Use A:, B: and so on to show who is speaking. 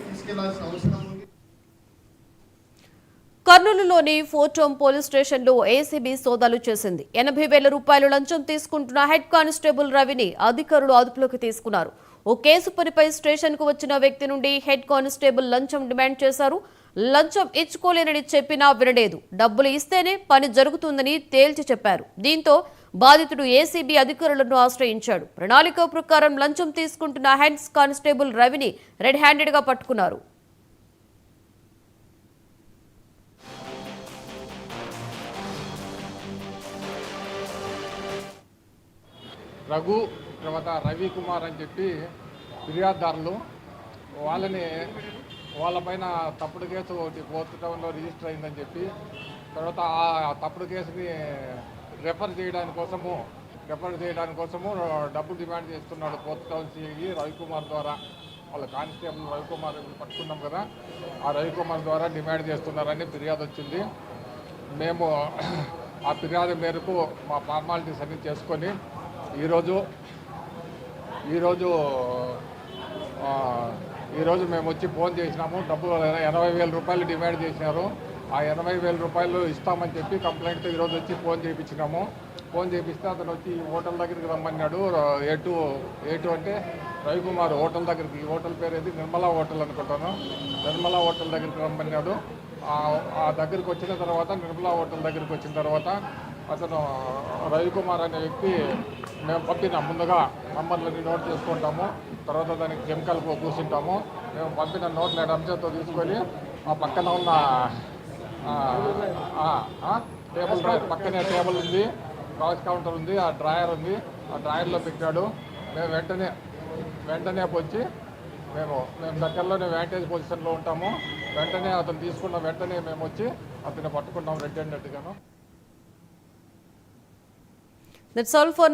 A: తీసుకెళ్లాల్సిన అవసరం ఉంది.
B: కర్నూలులోని ఫోర్టోం పోలీస్ స్టేషన్లో ఏసీబీ సోదాలు చేసింది. 80,000 రూపాయలు లంచం తీసుకుంటున్న హెడ్ కానిస్టేబుల్ రవిని అధికారులు అదుపులోకి తీసుకున్నారు. ఓ కేసు పనిపై స్టేషన్కు వచ్చిన వ్యక్తి నుండి హెడ్ కానిస్టేబుల్ లంచం డిమాండ్ చేశారు. లంచం ఇచ్చుకోలేనని చెప్పినా వినలేదు. డబ్బులు ఇస్తేనే పని జరుగుతుందని తేల్చి చెప్పారు. దీంతో బాధితుడు ఏసీబీ అధికారులను ఆశ్రయించాడు. ప్రణాళిక ప్రకారం లంచం తీసుకుంటున్న హెడ్ కానిస్టేబుల్ రవిని రెడ్ హ్యాండెడ్ గా పట్టుకున్నారు.
C: రఘు తర్వాత రవికుమార్ అని చెప్పి ఫిర్యాదుదారులు వాళ్ళపైన తప్పుడు కేసు ఒకటి ఫోర్త్ టౌన్లో రిజిస్టర్ అయిందని చెప్పి తర్వాత ఆ తప్పుడు కేసుని రెఫర్ చేయడానికి కోసము డబ్బు డిమాండ్ చేస్తున్నాడు ఫోర్త్ టౌన్ సిఐ రవికుమార్ ద్వారా. వాళ్ళ కానిస్టేబుల్ రవికుమార్ పట్టుకున్నాం కదా, ఆ రవికుమార్ ద్వారా డిమాండ్ చేస్తున్నారని ఫిర్యాదు వచ్చింది. మేము ఆ ఫిర్యాదు మేరకు మా ఫార్మాలిటీస్ అన్ని చేసుకొని ఈరోజు మేము వచ్చి ఫోన్ చేసినాము. డబ్బు 80,000 రూపాయలు డిమాండ్ చేసినారు. ఆ 80,000 రూపాయలు ఇస్తామని చెప్పి కంప్లైంట్తో ఈరోజు వచ్చి ఫోన్ చేయించినాము. ఫోన్ చేపిస్తే అతను వచ్చి హోటల్ దగ్గరికి రమ్మన్నాడు. ఏటు అంటే రవికుమార్ హోటల్ దగ్గరికి, ఈ హోటల్ పేరు ఏది నిర్మలా హోటల్ అనుకుంటాను, నిర్మలా హోటల్ దగ్గరికి రమ్మన్నాడు. ఆ దగ్గరికి వచ్చిన తర్వాత నిర్మలా హోటల్ దగ్గరికి వచ్చిన తర్వాత అతను రవికుమార్ అనే వ్యక్తి మేము పంపిన ముందుగా నంబర్లన్నీ నోట్ చేసుకుంటాము, తర్వాత దానికి కెమికల్ పూసింటాము. మేము పంపిన నోట్ల అంశంతో తీసుకొని ఆ పక్కన ఉన్న టేబుల్ పక్కనే టేబుల్ ఉంది, కాష్ కౌంటర్ ఉంది, ఆ డ్రాయర్ ఉంది, ఆ డ్రాయర్లో పెట్టాడు. మేము వెంటనే వచ్చి మేము దగ్గరలోనే వ్యాంటేజ్ పొజిషన్లో ఉంటాము. వెంటనే అతను తీసుకున్న వెంటనే మేము వచ్చి అతన్ని పట్టుకున్నాం red హ్యాండెడ్గాను.
B: That's all for now.